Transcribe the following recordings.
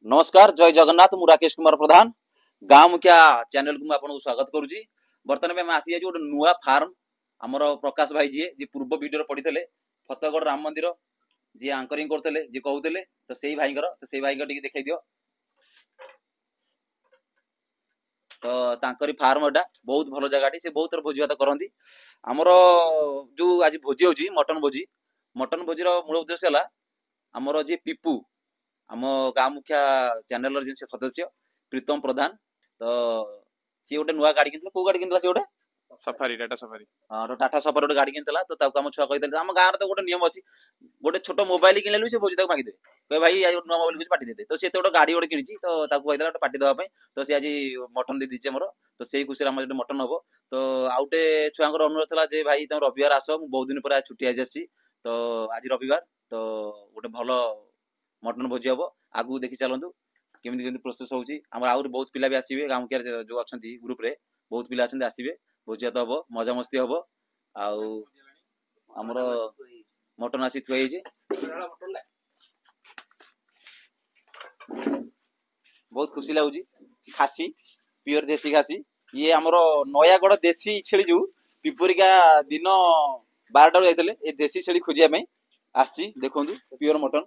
नमस्कार जय जगन्नाथ मु राकेश कुमार प्रधान गाँ मुखिया चैनल को आपको स्वागत करुच्ची। बर्तमान में आसी गोटे नुआ फार्म आमर प्रकाश भाई जी पूर्व वीडियो पढ़ी फतेहगढ़ राम मंदिर जी आंकरिंग करते जी कहते तो से भाई तो भाई टी देखा दियो। तो तांकरी फार्म एटा बहुत भल जगह से बहुत थर भोजी भात करती। आमर जो आज भोजी होची मटन भोजी मूल उद्देश्य है आमर जी पीपू आम गाँ मुखिया चैनल जिन सदस्य प्रीतम प्रधान तो सी गोटे नुआ गाड़ी किन को गाड़ी किन सी गोटे सफारी टाटा सफारी हाँ टाटा सफारी गोटे गाड़ी किन तो आम छुआ कहते आम गाँव तो गोटे नियम अच्छी गोटे छोट मोबाइल किनले से भोजी मागिदे कहे भाई आज नुआ मोबाइल पार्टी देते तो सी गोटे गाड़ी गोटे किणी तो कहते गोटे पार्टी देवाई तो सी आज मटन दे दीजिए मोर तो से खुशी आम जो मटन हम तो आउटे छुआ अनुरोध था जे भाई तुम रविवार आस बहुत दिन पर छुट्टी आज तो आज रविवार तो गोटे भल मटन भोजी हम आगू देखी चलतु केमी केमी प्रोसेस होची आउरी बहुत पिला भी आसवे गाँव के जो अच्छा ग्रुप रे बहुत पिला आसवे भोजी भात हम मजा मस्ती हम आमर मटन आसी थुआ बहुत खुशी लगुच खासी प्योर देसी खासी ये आमर नयागढ़ देसी छेली जो पिपरिका दिन 12 जाते ये देसी छेली खोजिया आसी देखु प्योर मटन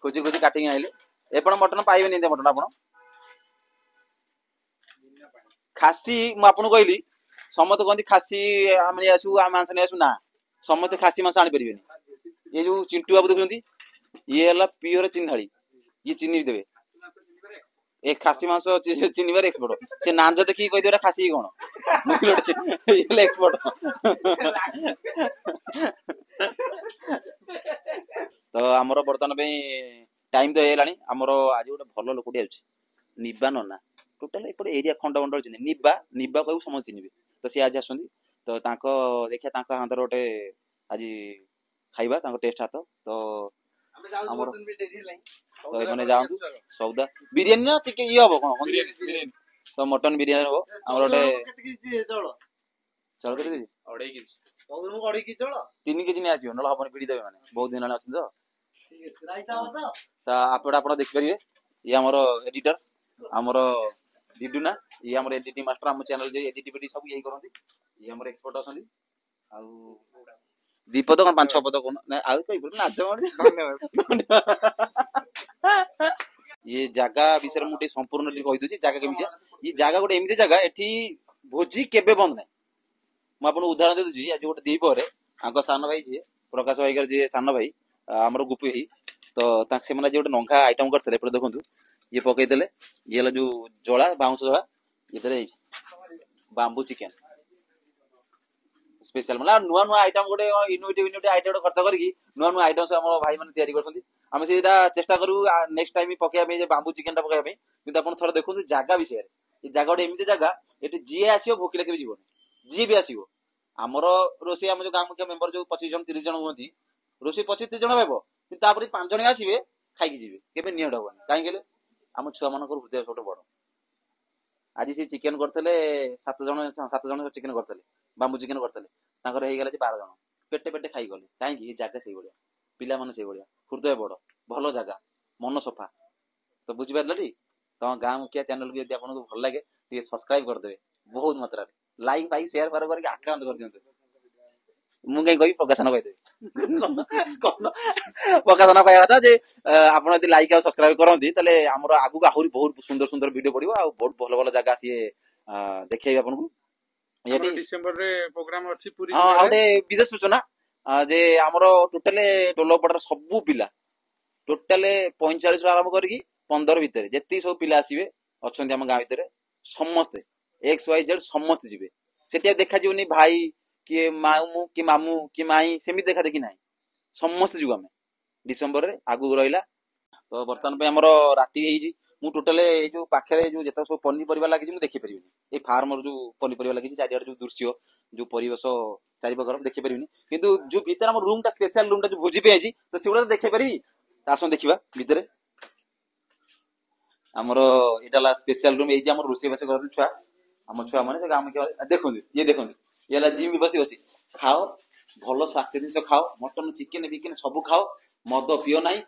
खोजी खोजी काटिंग आइले एपण मटन पाइबे मटन आप खासी मुझे कहली समस्त कहती खासी आम आसू मांस नहीं आसू ना समस्त खासी मांस आनी पारे ये जो चिंटू बाबू देखते ये है प्योर चिन्हाड़ी ये चिन्ह देवे ए खासी मांस चिन्हबार एक्सपर्ट से नांज देखिए कहीदे खासी कौन एक्सपर्ट तो आमर बर्तमान टाइम तो है आमर आज गोटे भल लोक निबा नना टोटाल एपटे एरिया खंड निबा निबा कहू समझ चिन्हे तो सी आज आस तो देखिए हाथ गोटे आज खाइबा टेस्ट हाथ तो तो ये जातु सौदा बिरियानी ना चिकेन ये हम कौन तो मटन बिरियानी हम आम गोटे चल के 3 केजी नहीं आसो ना हम पीड़ी देवे मैंने बहुत दिन अच्छे तो आप देखिपारे ये आमर एडिटर आमर डिडुना ये आमर एडिटिंग मास्टर आम चैनल एडिट सब यही करती ये आमर एक्सपर्ट अच्छा दीपद कौन 5-6 पद कौन नाच ये जगह विषय मुझे संपूर्ण कहीदे जगह केमी ये जगह गोटे एमती जगह एटी भोजी केबे बंद ना मुझे उदाहरण दे दूसरी आज गोटे दीपर आंक सान भाई जी प्रकाश भाई जी सान भाई आमर गुपी भाई तो से गोटे नंगा आइटम करते देखो ये पकईदे ये जो जला बाउंस जला ये बांबू चिकेन स्पेशल मतलब नुआ नुआ आइटम गोटे यूनिट आइटम खर्च करके नुआ नुआ आइटम से भाई मैंने तैयारी करम से चेष्टा करूँ नेक्स्ट टाइम पकड़ा बांबू चिकेन टा पकड़ा कि थोड़ा देखो जगह विषय ये जगह गोटे एमती जगह ये जी आसो भोकिले के जीवन जी भी आसो आमर रोषे आम जो गाँव मुखिया मेम्बर जो 25 जन 30 जन हमें रोषे 25-30 जन हेब कि 5 जन आसवे खाई जी के निहट हेनी कहीं आम छुआ मान हृदय सब बड़ आज सी चिकेन करते 7 जन चिकेन करते बांबू चिकेन करते 12 जन पेटे पेटे खाई गले कहीं जगह से भाया पिला मन से भाया हृदय बड़ भल जगह मन सफा तो बुझीपारे टी तो गाँव मुखिया चैनल को आपको भल लगे टे सब्सक्राइब करदे बहुत मात्रा लाइक फाइक शेयर फार करके आक्रांत कर दिखाते मुझे कही प्रकाशन प्रकाशन पाया था जे आपड़ लाइक और सब्सक्राइब करती आमर आगू आहरी बहुत सुंदर सुंदर वीडियो पड़ो आ बहुत भल भल जगह सी देखे आपको डिसेंबर रे प्रोग्राम अछि पूरी हां आउटे विशेष सूचना जे हमरो टोटल डोलोपडर सब पिला टोटल 45 आरंभ करके 15 भितर जेती सब पिला आसीबे अछंती हम गां भितर समस्त XYZ समस्त जिबे सेटिया देखा जीवनी भाई कि मामू कि मामू कि माई सेमी देखा देखी नाही समस्त जुग आमे डिसेंबर रे आगु रहिला तो वर्तमान पे हमरो राती हेजी मु टोटल ए जो पाखरे जो जता सब पन्नी परिवार लागि मु देखि परिबिनी ए फार्म जो पन्नी परिवार लागि चारियाड जो दृश्य जो परिवेश चारि बगर देखि परिबिनी किंतु जो भीतर हमर रूम टा स्पेशल रूम टा जो भोजी पे हेजी तो सेउडा देखि परिबी आसो देखिबा भीतर हमरो एटाला स्पेशल रूम एजी हमर रोसे बसे करत छुआ हम छुआ माने गाम के देखो ये ला जिम व्यवस्था अछि खाओ भलो स्वास्थ्य जिनस खाओ मटन चिकेन बिकेन सब खाओ मद पियो नाही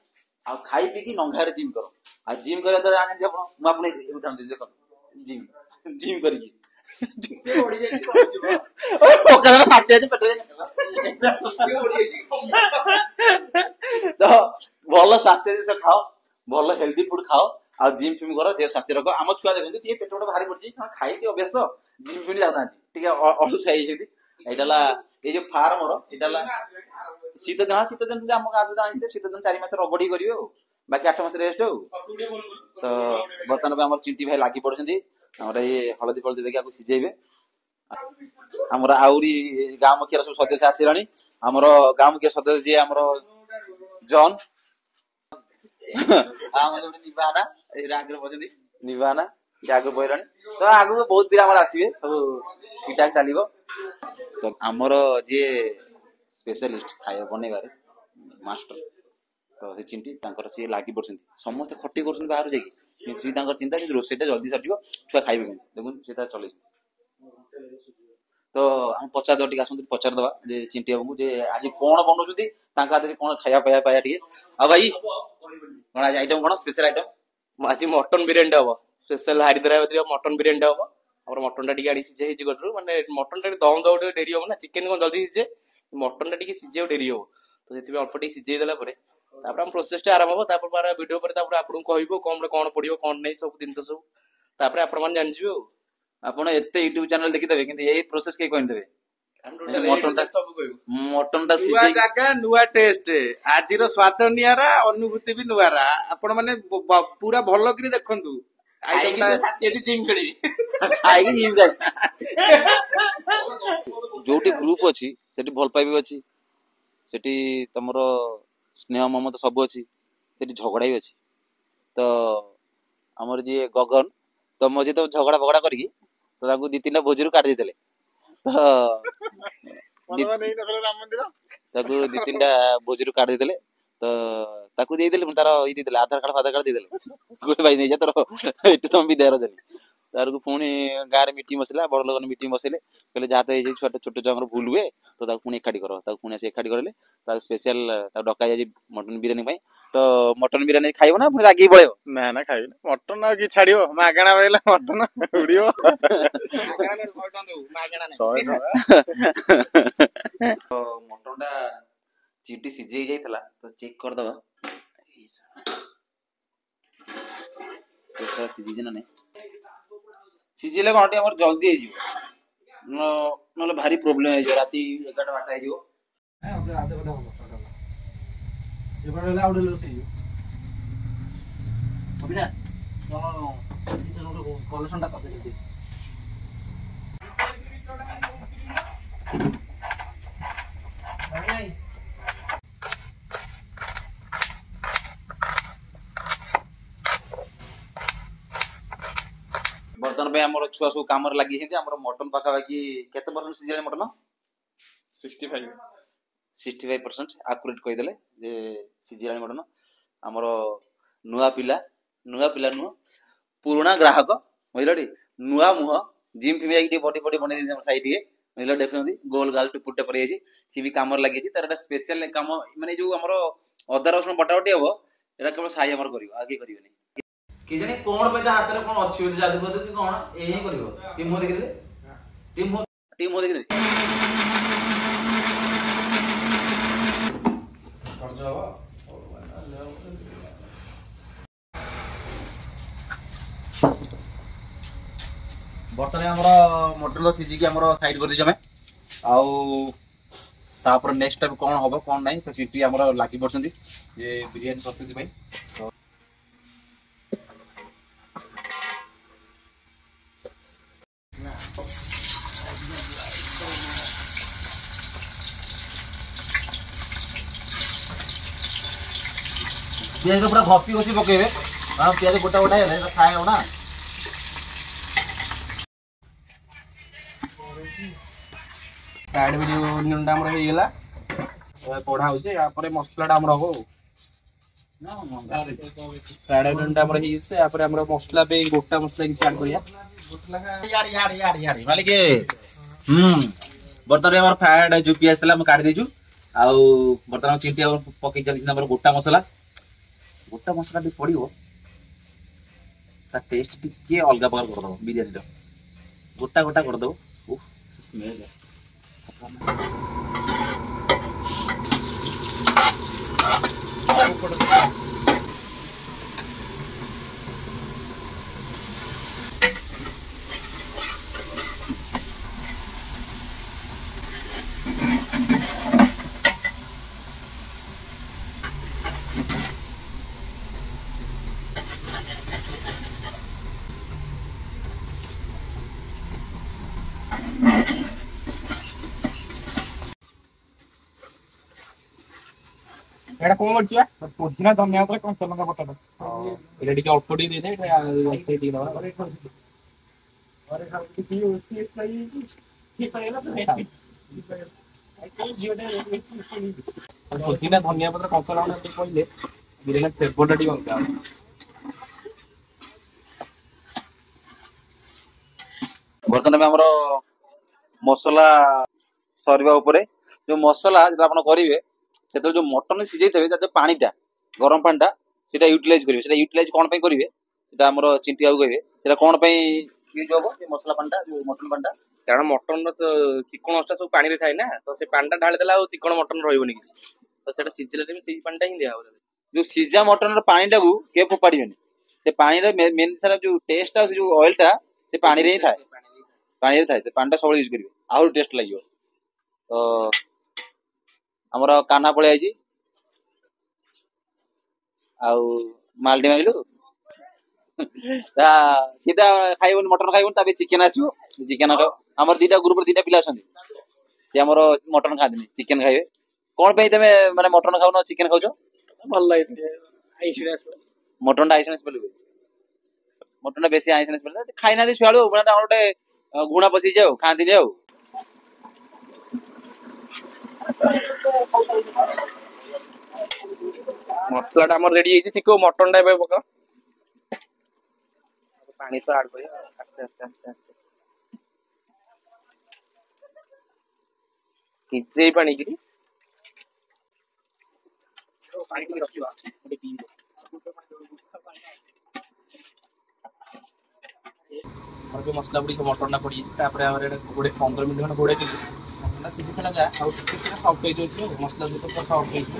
आ खाई पी की नंगारे जिम करो आ जिम करे तो जाने दे आपण मु आपण उदाहरण दे देखो जिम जिम करी ओए ओकरा साथे जे पेट्रोल तो ଭଲ ସ୍ୱାସ୍ଥ୍ୟ ଜିନିଷ ଖାଅ ଭଲ ହେଲ୍ଦି ଫୁଡ ଖାଅ ଆଉ ଜିମ୍ ଫିମ୍ କର ଦେହ ସ୍ୱାସ୍ଥ୍ୟ ରଖ ଆମ ଛୁଆ ଦେଖନ୍ତୁ ଟିକେ ପେଟ ଗୋଟେ ଭାରି ପଡିଛି ଖାଇକି ଅଭ୍ୟାସ ତ ଜିମ୍ ଫିମ୍ ଯାଉନାହାନ୍ତି ଟିକେ ଅଳସୁଆ ହେଇଯାଇଛନ୍ତି ଏଇଟା ହେଲା ଏଇ ଯୋଉ ଫାର୍ମର ଏଇଟା ହେଲା ଶୀତ ଦିନ ଆମ ଗାଁ ଜାଣିଥିଲେ ଶୀତ ଦିନ 4 ମାସ ରଗଡି କରିବେ ଆଉ ବାକି 8 ମାସ ରେଷ୍ଟ ଆଉ ତ ବର୍ତ୍ତମାନ ଆମର ଚିଣ୍ଟି ଭାଇ ଲାଗି ପଡୁଛନ୍ତି ଆମର ଏଇ ହଳଦୀ ଫଳଦୀ ଦେଇକି ଆକୁ ସିଝେଇବେ ଆମର ଆହୁରି ଗାଁ ମୁଖିଆର ସବୁ ସଦସ୍ୟ ଆସିଲାଣି ଆମର ଗାଁ ମୁଖିଆ ସଦସ୍ୟ ଯିଏ ଆମର ଜନ୍ ଆମର ଗୋଟେ ନିବାନା ଏଇଟା ଆଗରେ ବସନ୍ତି ନିବାନା ଏଇଟା ଆଗରେ ବହିଲାଣି ତ ଆଗକୁ ବହୁତ ପିଲା ଆମର ଆସିବେ ସବୁ ଠିକ ଠାକ ଚାଲିବ ତ ଆମର ଯିଏ ସ୍ପେଶାଲିଷ୍ଟ ଖାଇବା ବନେଇବାରେ ମାଷ୍ଟର ତ ସେ ଚିଣ୍ଟି ତାଙ୍କର ସିଏ ଲାଗି ପଡୁଛନ୍ତି ସମସ୍ତେ ଖଟି କରୁଛନ୍ତି ବାହାରୁ ଯାଇକି କିନ୍ତୁ ତାଙ୍କର ଚିନ୍ତା କିନ୍ତୁ ରୋଷେଇଟା ଜଲ୍ଦି ସରିଯିବ ଛୁଆ ଖାଇବେ କେମିତି ଦେଖନ୍ତୁ ସେ ତାର ଚଲେଇଛନ୍ତି ତ ଆମେ ପଚାରିଦବା ଟିକେ ଆସନ୍ତୁ ପଚାରିଦବା ଯେ ଚିଣ୍ଟି ବାବୁଙ୍କୁ ଯେ ଆଜି କଣ ବନଉଛନ୍ତି ତାଙ୍କ ହାତରେ କଣ ଖାଇବା ପାଇବା ଟିକେ ଆଉ ଭାଇ କଣ ଆଜି ଆଇଟମ କଣ ସ୍ପେଶାଲ ଆଇଟମ ଆଜି ମଟନ ବିରିୟାନୀ ହବ ସ୍ପେଶାଲ ହାଇଦ୍ରାବାଦୀ ମଟନ ବିରିୟାନୀ ହବ ଆମର ମଟନ ଟା ଟିକେ ଆଣି ସିଝା ହେଇଛି କଟରୁ ମାନେ ମଟନ ଟା ଦମ ଦବ ଟିକେ ଡେରି ହବ ନା ଚିକେନ କଣ ଜଲ୍ଦି ସିଝେ ମଟନ ଟା ଟିକେ ସିଝିବାକୁ ଡେରି ହବ ତ ସେଥିପାଇଁ ଅଳ୍ପ ଟିକେ ସିଝେଇ ଦେଲା ପରେ ତାପରେ ଆମ ପ୍ରୋସେସ ଟା ଆରମ୍ଭ ହବ ତାପରେ ଭିଡିଓ ପରେ ତାପରେ ଆପଣଙ୍କୁ କହିବୁ କଣ ପଡିବ କଣ ନାହିଁ ସବୁ ଜିନିଷ ସବୁ ତାପରେ ଆପଣ ମାନେ ଜାଣିଯିବେ ଆଉ ଆପଣ ଏତେ ୟୁଟ୍ୟୁବ ଚ୍ୟାନେଲ ଦେଖିଦେବେ କିନ୍ତୁ ଏଇ ପ୍ରୋସେସ କେହି କହିଦେବେ ମଟନ ଟା ନୂଆ ଜାଗା ନୂଆ ଟେଷ୍ଟ ଆଜିର ସ୍ୱାଦ ନିଆରା ଅନୁଭୂତି ବି ନୂଆରା ଆପଣ ମାନେ ପୁରା ଭଲ କରି ଦେଖନ୍ତୁ ଯୋଉଠି ଗ୍ରୁପ ଅଛି ସେଠି ଭଲ ପାଇବା ଅଛି ସେଠି ତମର ସ୍ନେହ ମମତା ସବୁ ଅଛି ସେଠି ଝଗଡା ବି ଅଛି ତ ଆମର ଯିଏ ଗଗନ ତ ମଝି ତ ଝଗଡା ଫଗଡା କରିକି ତ ତାଙ୍କୁ 2-3ଟା ଭୋଜିରୁ କାଢି ଦେଇଥିଲେ ତ ତାକୁ 2-3ଟା ଭୋଜିରୁ କାଢି ଦେଇଥିଲେ ତ ତାକୁ ଦେଇଦେଲେ ତାର ଇଏ ଦେଇଦେଲେ ଆଧାର କାର୍ଡ ଦେଇଦେଲେ ଗୋଟେ ଭାଇ ନେଇଯା ତୋର ଏଠୁ ତମ ବିଦାୟର ଦେଲେ ତାରକୁ ପୁଣି ଗାଁରେ ମିଟିଂ ବସିଲା ବଡ ଲୋକମାନେ ମିଟିଂ ବସିଲେ କହିଲେ ଯାହା ତ ହେଇଯାଇଛି ଛୋଟ ଛୁଆଙ୍କର ଭୁଲ ହୁଏ ତ ତାକୁ ପୁଣି ଏକାଠି କର ତାକୁ ପୁଣି ଆସି ଏକାଠି କରିଲେ ତାକୁ ସ୍ପେଶାଲ ତାକୁ ଡକା ଯାଇଛି ମଟନ ବିରିୟାନୀ ପାଇଁ ତ ମଟନ ବିରିୟାନୀ ଖାଇବ ନା ପୁଣି ରାଗିକି ପଳେଇବ ନା ଖାଇବି ମଟନ ଆଉ କି ଛାଡିବ ମାଗଣା ପାଇଲେ ମଟନ ଉଡିବ ମଟନ ଟା ଚିଟି ସିଝେଇ ଯାଇଥିଲା ତ ଚେକ୍ କରିଦବା ସିଝିଛି ନା ନାଇଁ ସିଝିଲେ କଣ ଟିକେ ଆମର ଜଲ୍ଦି ହେଇଯିବ ନହେଲେ ଭାରି ପ୍ରୋବ୍ଲେମ ହେଇଯିବ ରାତି 11-12 ହେଇଯିବ କଲେକ୍ସନଟା କରିଦେବି ବର୍ତ୍ତମାନ ପାଇଁ ଆମର ଛୁଆ ସବୁ କାମରେ ଲାଗିଛନ୍ତି ଆମର ମଟନ ପାଖାପାଖି କେତେ ପରସେଣ୍ଟ ସିଝିଲାଣି ମଟନ 65% ଆକୁରେଟ କହିଦେଲେ ଯେ ସିଝିଲାଣି ମଟନ ଆମର ନୂଆ ପିଲା ନୁହଁ ପୁରୁଣା ଗ୍ରାହକ ବୁଝିଲଟି ନୂଆ ମୁହଁ ଜିମ୍ ଫିମ୍ ଯାଇକି ଟିକେ ବଡି ବନେଇ ଦେଇଛି ଆମ ସାଇଡ୍ ଟିକେ ବୁଝିଲ ଦେଖୁଛନ୍ତି ଗୋଲ ଗାଲ ଟୁପୁଟେ ପରି ଯାଇଛି ସିଏ ବି କାମରେ ଲାଗିଛି ତାର ଗୋଟେ ସ୍ପେଶାଲ କାମ ମାନେ ଯୋଉ ଆମର ଅଦା ରସୁଣ ବଟାବଟି ହବ ଏଟା କେବଳ ସାଇ ଆମର କରିବ ଆଗେ କରିବେନି କି ଜାଣି କଣ ପାଇଁ ତା ହାତରେ କଣ ଅଛି ବୋଲି ଯାଦୁ କି କଣ ଏଇ ହିଁ କରିବ ଟିକେ ମୁହଁ ଦେଖିଦେଲେ ଟିକେ ମୁହଁ ଦେଖିଦେବେ ବର୍ତ୍ତମାନ ଆମର ମଟନ ସିଝିକି ଆମର ସାଇଡ କରିଦେଇଛୁ ଆମେ ଆଉ ତାପରେ ନେକ୍ସଟ ଟାଇମ କଣ ହବ କଣ ନାହିଁ ତ ସିଟି ଆମର ଲାଗି ପଡୁଛନ୍ତି ଯେ ବିରିୟାନୀ ପ୍ରସ୍ତୁତି ପାଇଁ ପିଆଜ ପୁରା ଘଷି ପକେଇବେ କାରଣ ପିଆଜ ଗୋଟା ହେଲେ ଖାଏ ହବ ନା फ्राइड बिरियानी हमर हे गेला कोढ़ा होचे या पर मसलाटा हमर हो फ्राइड बिरियानी हमर हे से या पर हमर मसला पे गोटा मसला कि ऐड करिया यार मालिक बर्तन हमर फ्राइड जो पियाज तला हम काट देजु आ बर्तन चिंटी पकई चली हमर गोटा मसला ଗୋଟା ମସଲା ଟିକେ ପଡିବ ତା ଟେଷ୍ଟ ଟିକେ ଅଲଗା ପ୍ରକାର କରିଦବ ବିରିୟାନୀର। ଗୋଟା ଗୋଟା କରିଦବ। ଓଃ ସ୍ମେଲ ଏଇଟା କଣ କରୁଛୁ ବା? ପୁଦିନା ଧନିଆ ଉପରେ କଞ୍ଚା ଲଙ୍କା ବଟାଟା ଏଇଟା ଟିକେ ଅଳ୍ପ ଟିକେ ଦେଇଦେ। ପୁଦିନା ଧନିଆ ପତ୍ର କଞ୍ଚା ଲଙ୍କା ଟିକେ କହିଲେ ବିରିୟାନୀ ଫ୍ଲେଭରଟା ଟିକେ ଅଲଗା ହବ। ବର୍ତ୍ତମାନ ଏବେ ଆମର ମସଲା ସରିବା ଉପରେ। ଯୋଉ ମସଲା ଯେତେବେଳେ ଆପଣ କରିବେ ସେତେବେଳେ ଯୋଉ ମଟନ ସିଝେଇଥିବେ ତା ଯୋଉ ପାଣିଟା ଗରମ ପାଣିଟା ସେଇଟା ୟୁଟିଲାଇଜ କରିବେ। ସେଇଟା ୟୁଟିଲାଇଜ କଣ ପାଇଁ କରିବେ ସେଟା ଆମର ଚିଣ୍ଟି ବାବୁ କହିବେ। ସେଟା କଣ ପାଇଁ ୟୁଜ ହବ ସେ ମସଲା ପାଣିଟା ଯୋଉ ମଟନ ପାଣିଟା? କାରଣ ମଟନର ଚିକଣ ଅଂଶ ସବୁ ପାଣିରେ ଥାଏ ନା, ତ ସେ ପାଣିଟା ଢାଳି ଦେଲା ଆଉ ଚିକଣ ମଟନ ରହିବନି କିଛି। ତ ସେଟା ସିଝିଲେ ବି ସେଇ ପାଣିଟା ହିଁ ଦିଆହବ। ଯୋଉ ସିଝା ମଟନର ପାଣିଟାକୁ କେବେ ଫୋପାଡ଼ିବେନି। ସେ ପାଣିର ମେନ୍ ସାରା ଯୋଉ ଟେଷ୍ଟ ଆଉ ସେ ଯୋଉ ଅଏଲଟା ସେ ପାଣିରେ ହିଁ ଥାଏ। ପାଣିରେ ଥାଏ। ସେ ପାଣିଟା ସବୁବେଳେ ୟୁଜ କରିବେ ଆହୁରି ଟେଷ୍ଟ ଲାଗିବ। ତ ଆମର କାହ୍ନା ପଳେଇ ଆଇଛି। ଆଉ ମାଲଟି ମାଗିଲୁ ସିଧା ଖାଇବନି ମଟନ ଖାଇବନି, ତା ପାଇଁ ଚିକେନ ଆସିବ। ଚିକେନ ଖାଇବ। ଆମର ଦିଟା ଗ୍ରୁପରେ ଦିଟା ପିଲା ଅଛନ୍ତି, ସେ ଆମର ମଟନ ଖାଆନ୍ତିନି, ଚିକେନ ଖାଇବେ। କଣ ପାଇଁ ତମେ ମାନେ ମଟନ ଖାଉନ ଚିକେନ ଖାଉଛ? ଭଲ ଲାଗେ ମଟନଟା ଆଇଁଷ ସ୍ମେଲ ହୁଏ। ମଟନଟା ବେଶୀ ଆଇଁଷ ସ୍ମେଲ ଖାଇନାହାନ୍ତି ଛୁଆଳୁ ମାନେ ଆମର ଗୋଟେ ଘୃଣା ପଶିଯାଏ ଆଉ ଖାଆନ୍ତିନି ଆଉ। ମସଲାଟା ଆମର ରେଡି ହେଇଛି। ଚିକୁ ମଟନଟା ଏବେ ପକା। ପାଣି ତ ଆଡ କରିବା ଆସ୍ତେ ଆସ୍ତେ ଆସ୍ତେ ଆସ୍ତେ ଭିଜେଇ ପାଣି କିରି ପାଣି ଟିକେ ରଖିବା। ଯୋଉ ମସଲା ପଡି ମଟନଟା ପଡିଯାଇଛି, ତାପରେ ଆମର 15 ମିନିଟ୍ ଖଣ୍ଡେ ଘୋଡେଇ ଦେଇଛୁ। ମଟନଟା ସିଝିଥିଲା ଯା ଆଉ ଟିକେ ଟିକେ ସଫ୍ଟ ହେଇଯିବ ସିଏ ମସଲା ସହିତ ପୁରା ସଫ୍ଟ ହେଇଯିବ।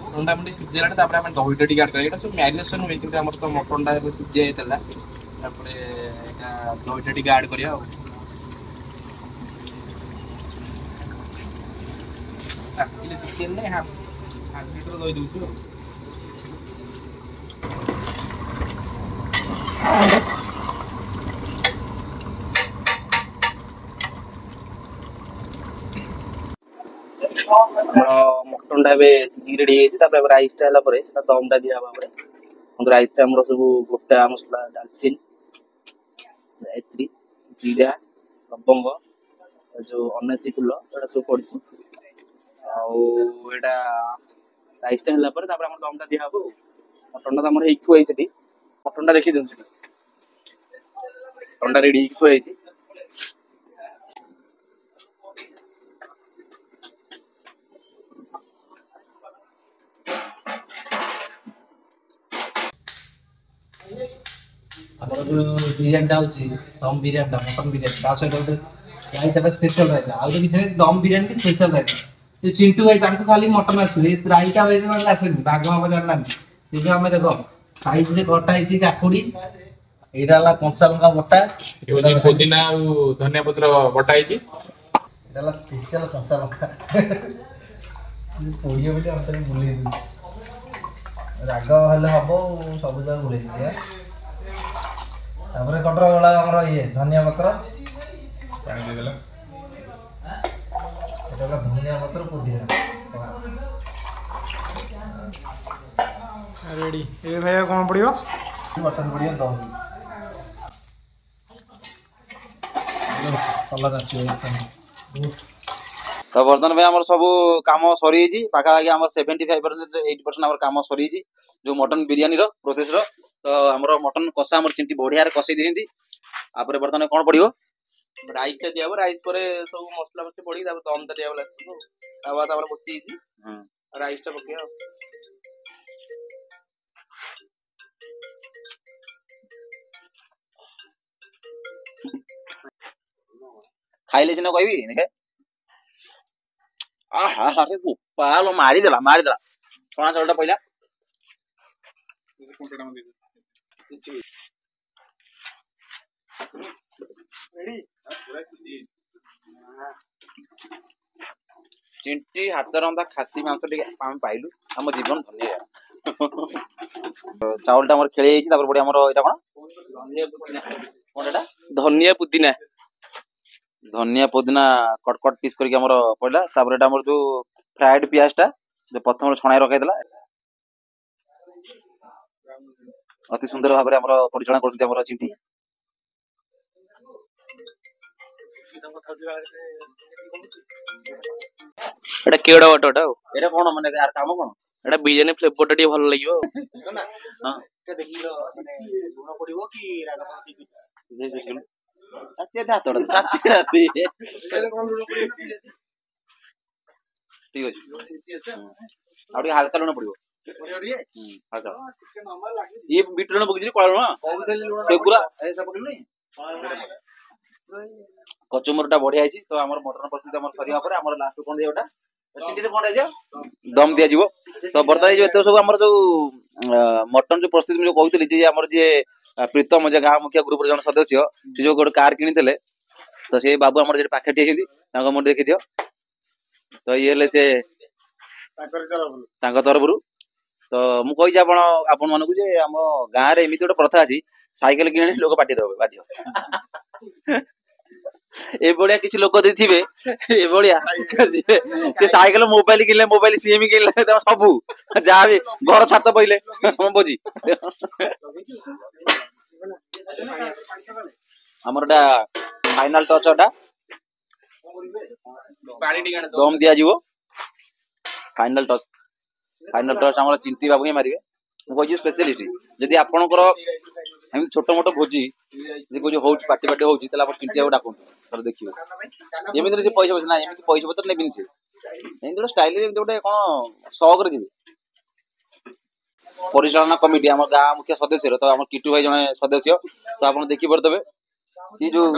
ମଟନଟା ଆମେ ଟିକେ ସିଝେଇଲାଣି, ତାପରେ ଆମେ ଦହିଟା ଟିକେ ଆଡ କରିବା। ଏଇଟା ସବୁ ମ୍ୟାରିନେସନ ହୁଏ, କିନ୍ତୁ ଆମର ତ ମଟନଟା ଏବେ ସିଝି ଯାଇଥିଲା। ତାପରେ ଏଇଟା ଦହିଟା ଟିକେ ଆଡ କରିବା ଆଉ। ଆସିଲେ ଚିକେନରେ ହାଫ ଲିଟର ଦହି ଦଉଛୁ ଆଉ। ଆମର ମଟନଟା ଏବେ ସିଝିକି ରେଡି ହେଇଯାଇଛି। ତାପରେ ରାଇସଟା ହେଲା ପରେ ସେଟା ଦମଟା ଦିଆହେବା ପରେ ରାଇସରେ ଆମର ସବୁ ଗୋଟା ମସଲା ଡାଲଚିନି, ଜାଇତ୍ରୀ, ଜିରା, ଲବଙ୍ଗ, ଯୋଉ ଅନାସୀ ଫୁଲ ଏଗୁଡ଼ା ସବୁ ପଡିଛି। ଆଉ ଏଇଟା ରାଇସଟା ହେଲା ପରେ ତାପରେ ଆମର ଦମଟା ଦିଆହବ ଆଉ। ମଟନଟା ତ ଆମର ହେଇକି ଥୁଆ ହେଇଛି ସେଠି। ମଟନଟା ଦେଖି ଦିଅନ୍ତୁ ସେଠି। ମଟନଟା ରେଡି ହେଇକି ଥୁଆ ହେଇଛି। ଆମର ଯୋଉ ବିରିୟାନୀଟା ହଉଛି ଦମ ବିରିୟାନୀଟା ମଟନ ବିରିୟାନୀ, ତା ସହିତ ଗୋଟେ ରାଇତାଟା ସ୍ପେଶାଲ ରାଇତା। ଆଉ କିଛି ନାହିଁ, ଦମ ବିରିୟାନୀ ସ୍ପେଶାଲ ରାଇତା। ସେ ଚିଣ୍ଟୁ ଭାଇ ତାଙ୍କୁ ଖାଲି ମଟନ ଆସିବେ, ରାଇତା ଭାଇ ଆସେନି, ଭାଗ ମାପ ଜାଣିନାହାନ୍ତି। ସେ ଯୋଉ ଆମେ ଦେଖ ସାଇଜରେ କଟା ହେଇଛି କାକୁଡି, ଏଇଟା ହେଲା କଞ୍ଚା ଲଙ୍କା ବଟା, ପୋଦିନା ଆଉ ଧନିଆ ପତ୍ର ବଟା ହେଇଛି। ଏଇଟା ହେଲା ସ୍ପେଶାଲ କଞ୍ଚା ଲଙ୍କା। ପୋଡ଼ିବ ବୋଲି ଆମେ ତାକୁ ବୁଲେଇ ଦଉଛୁ। ରାଗ ହେଲେ ହବ ସବୁ ଯାକ ବୁଲେଇ ଦିଏ। ତାପରେ କଟର ଗଲା ଆମର ଇଏ ଧନିଆ ପତ୍ର, ପାଣି ଦେଇଦେଲା। ସେଟା ହେଲା ଧନିଆ ପତ୍ର ପୁଦିନା ରେଡି। ଏବେ ଭାଇ କଣ ପଡିବ? ମଟନ ପଡିବ, ଦହି କଲର ଆସିବ। ତ ବର୍ତ୍ତମାନ ପାଇଁ ଆମର ସବୁ କାମ ସରିଯାଇଛି। ପାଖାପାଖି ଆମର 75% 80% ଆମର କାମ ସରିଯାଇଛି ଯୋଉ ମଟନ ବିରିୟାନୀର ପ୍ରୋସେସର। ତ ଆମର ମଟନ କଷା ଆମର ଚିଣ୍ଟି ବଢିଆରେ କଷେଇ ଦେଇଛନ୍ତି। ତାପରେ ବର୍ତ୍ତମାନ କଣ ପଡିବ? ରାଇସ୍ ଟା ଦିଆହବ ରାଇସ୍ ପରେ ସବୁ ମସଲା ମସଲା ପଡିକି ତାପରେ ଦମ୍ ଟା ଦିଆହବ ଲାଗିବ ତାୱା ତାପରେ ବସି ହେଇଛି ରାଇସ୍ ଟା ପକେଇବା ଆଉ ଖାଇଲେ ସିନା କହିବି ଦେଖେ ଆରେ ବୋପାଲ ମାରିଦେଲା ଛଣା ଚାଉଳଟା ପଇଲା ଚିଣ୍ଟି ହାତ ରନ୍ଧା ଖାସି ମାଂସ ଟିକେ ଆମେ ପାଇଲୁ ଆମ ଜୀବନ ଧନ୍ୟ ଚାଉଳଟା ଆମର ଖେଳି ଯାଇଛି ତାପରେ ପଡି ଆମର ଏଇଟା କଣ ଏଟା ଧନିଆ ପୁଦିନା କଟ ପିସ୍ କରିକି ଆମର ପଡିଲା ତାପରେ ଏଟା ଆମର ଯୋଉ ଫ୍ରାଏଡ ପିଆଜ ଟା ଯୋଉ ପ୍ରଥମରୁ ଛଣାଇ ରଖାଇଥିଲା ଅତି ସୁନ୍ଦର ଭାବରେ ଆମର ପରିଚାଳନା କରୁଛନ୍ତି ଆମର ଚିଣ୍ଟି ଏଟା କେଡ ବଟଟା ଆଉ ଏଟା କଣ ମାନେ ଆର କାମ କଣ ଏଟା ବିରିୟାନୀ ଫ୍ଲେଭର ଟା ଟିକେ ଭଲ ଲାଗିବ ଲୁଣ ପଡିବ କି ରାଗ ଠିକ ଅଛି ଆଉ ଟିକେ ହାଲକା ଲୁଣ ପଡିବ ଇଏ ବିଟ ଲୁଣ ପକେଇଛି କଳା ଲୁଣ ସେଗୁରା କଚୁମର ଟା ବଢିଆ ହେଇଛି ତ ଆମର ମଟନ ପ୍ରସ୍ତୁତି ଆମର ସରିବା ପରେ ଆମର ଲାଷ୍ଟ କଣ ଦିଆ ଚିଣ୍ଟିରେ କଣ ଦିଆଯିବ ଦମ ଦିଆଯିବ ତ ବର୍ତ୍ତମାନ ଯୋଉ ଏତେ ସବୁ ଆମର ଯୋଉ ମଟନ ଯୋଉ ପ୍ରସ୍ତୁତି ମୁଁ କହୁଥିଲି ଯେ ଆମର ଯିଏ ପ୍ରୀତମ ଯେ ଗାଁ ମୁଖିଆ ଗ୍ରୁପର ଜଣେ ସଦସ୍ୟ ସେ ଯୋଉ ଗୋଟେ କାର କିଣିଥିଲେ ତ ସେ ବାବୁ ଆମର ଯେଠି ପାଖରେ ଠିଆଇଛନ୍ତି ତାଙ୍କ ମୋର ଦେଖିଦିଅ ତ ଇଏ ହେଲେ ସେ ତାଙ୍କ ତରଫରୁ ତ ମୁଁ କହିଛି ଆପଣ ମାନଙ୍କୁ ଯେ ଆମ ଗାଁରେ ଏମିତି ଗୋଟେ ପ୍ରଥା ଅଛି ସାଇକେଲ କିଣିଲେ ଲୋକ ପାଟି ଦେବେ ବାଧ୍ୟ ଏଭଳିଆ କିଛି ଲୋକ ଯଦି ଥିବେ ଏଭଳିଆ ସେ ସାଇକେଲ ମୋବାଇଲ କିଣିଲେ ମୋବାଇଲ ସିଏମ କିଣିଲେ ସବୁ ଯାହା ବି ଘର ଛାତ ପଇଲେ ବୋଝି ଆମର ଏଟା ଫାଇନାଲ ଟଚ ଏଟା ଦମ ଦିଆଯିବ ଫାଇନାଲ ଟଚ ଆମର ଚିଣ୍ଟି ବାବୁ ହିଁ ମାରିବେ ମୁଁ କହିଛି ସ୍ପେଶାଲିଟି ଯଦି ଆପଣଙ୍କର ଏମିତି ଛୋଟ ମୋଟ ଭୋଜି ଯଦି ହଉଛି ପାର୍ଟି ହଉଛି ତାହେଲେ ଆପଣ ଚିଣ୍ଟି ବାବୁ ଡାକନ୍ତୁ ତାହେଲେ ଦେଖିବେ ଏମିତିରେ ସେ ପଇସା ନା ଏମିତି ପଇସା ପତ୍ର ନେବିନି ସେ ଏମିତି ଗୋଟେ ଷ୍ଟାଇଲ ଏମିତି ଗୋଟେ କଣ ସହକରେ ଯିବେ ପରିଚାଳନା କମିଟି ଆମ ଗାଁ ମୁଖ୍ୟ ସଦସ୍ୟର ତ ଆମ କିଟୁ ଭାଇ ଜଣେ ସଦସ୍ୟ ତ ଆପଣ ଦେଖିପାରୁଥିବେ ସେ ଯୋଉ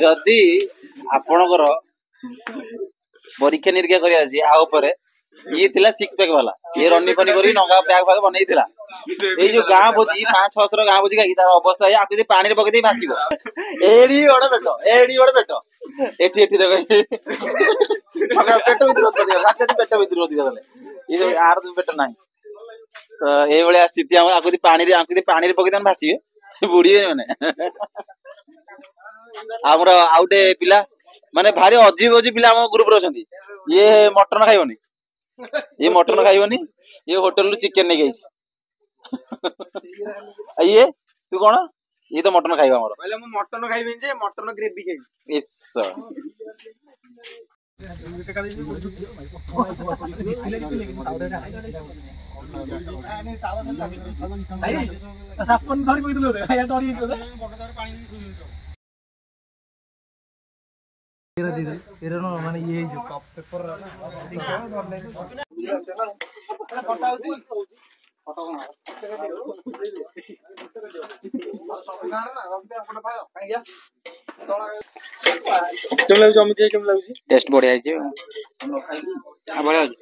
ଯଦି ଆପଣଙ୍କର ପରୀକ୍ଷା ନିରୀକ୍ଷା କରିବା ଅଛି ଆ ଉପରେ ଇଏ ଥିଲା 6 ପ୍ୟାକ୍ ବାଲା ଇଏ ରନି ଫନି କରି ନଙ୍ଗା ପ୍ୟାକ୍ ଫାକ୍ ବନେଇଥିଲା ଏଇ ଯୋଉ ଗାଁ ଭୋଜି 5-600 ଗାଁ ଭୋଜି ଖାଇକି ତାର ଅବସ୍ଥା ଆକୁ ଯଦି ପାଣିରେ ପକେଇ ଦେଇ ଭାସିବ ଏଡି ବଡ ପେଟ ଏଠି ଦେଖ ପେଟ ଭିତରେ ପେଟ ଭିତରେ ଅଧିକ ଦେଲେ ଏଇ ଯୋଉ ଆର ପେଟ ନାହିଁ ତ ଏଇଭଳିଆ ସ୍ଥିତି ଆମର ଆକୁ ଯଦି ପାଣିରେ ପକେଇ ଦେଲେ ଭାସିବେ ବୁଡିବେ ମାନେ ଆମର ଆଉ ଗୋଟେ ପିଲା ମାନେ ଭାରି ଅଜୀବ ପିଲା ଆମ ଗ୍ରୁପରେ ଅଛନ୍ତି ଇଏ ମଟନ ଖାଇବନି ଇଏ ହୋଟେଲରୁ ଚିକେନ ନେଇକି ଆଇଛି ଇଏ ତୁ କଣ ଇଏ ତ ମଟନ ଖାଇବା ଆମର କହିଲେ ମୁଁ ମଟନ ଖାଇବିନି ଯେ ମଟନ ଗ୍ରେଭି ଖାଇବି ମାନେ ଇଏ ପେପର ଟେଷ୍ଟ ବଢିଆ ହେଇଛି ବଢିଆ ଅଛି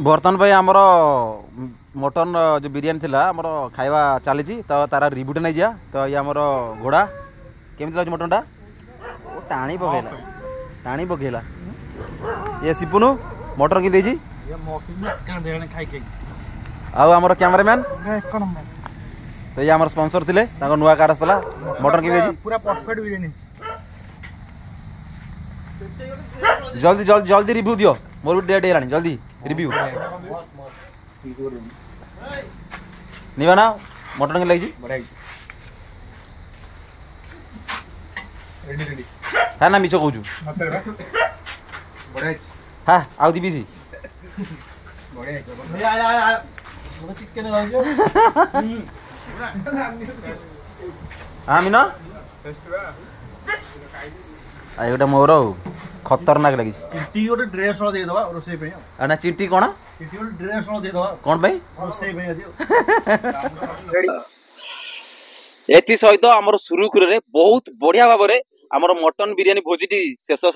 ବର୍ତ୍ତମାନ ପାଇଁ ଆମର ମଟନ जो बिरियानी थिला आमर खाଇବା चली तो तार रिव्यूटा नहीं जा तो ये आमर घोड़ा केमी लगे मटनटा टाणी पकेला ये सिपुनु मटन कि आमर कैमरामैन तो ये आमर स्पॉन्सर थिले नुआ कार आसला मटन कि पूरा परफेक्ट बिरियानी जल्दी जल्दी जल्दी रिव्यू दियो मोर भी डेट है जल्दी रिव्यू निवा ना मटन के लगी बढ़िया रेडी रेडी है ना मिछो कहूछु मत रे बढ़िया हां आउ दी बीसी बढ़िया आ चिकन खाऊ हां मीना आ एटा मोर खतरनाक लगी चिट्टी गोटे ड्रेस वाला दे दवा रोसे पे ना चिट्टी कोन चिट्टी गोटे ड्रेस वाला दे दवा कोन भाई रोसे पे आज रेडी एथि सहित आमर सुरुखुरे बहुत बढ़िया भाव में आमर मटन बिरियानी भोजी शेष हो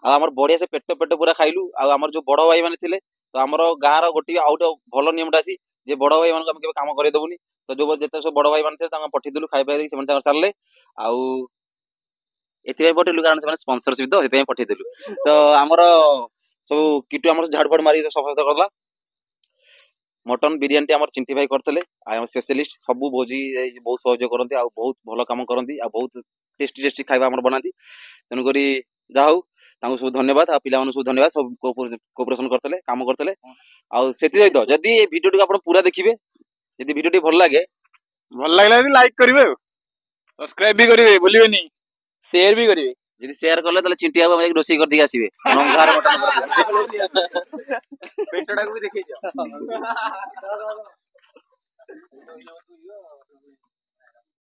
आमर बढ़िया से पेट पेट पूरा खाइलु आमर जो बड़ भाई माने थिले तो आमर गाँव गोटे आउ भल नियमटा अच्छी जे बड़ भाई मान केवे काम करदेबुनी तो जो जिते सब बड़ भाई मान पठेदेलु खाई पाई से चलले आउ एथि पठेलु कारण से स्पॉन्सरशिप तो से पठेदेलु तो आमर सब किटु आमर झाड़फाड़ मारी सफा सुतरा करला मटन बिरियानी आमर चिंटी भाई करते आम स्पेशलिस्ट सब भोजी बहुत सहयोग करते बहुत भल कम करती बहुत टेस्टी टेस्टी खाଇବା आमर बनाती तेणुक जा हूँ सब धन्यवाद आ पिला सब धन्यवाद सब कोऑपरेशन करते काम करते सहित जदि भिडियो टी आप पूरा देखिए जदि भिडियो टी भल लगे लाइक करेंगे सब्सक्राइब भी करेंगे भूलिए शेयर भी करिवे जदि शेयर कले ताले चिंटी बाबू जाके रोसई कर दी आसीबे घर पेटटा को भी देखै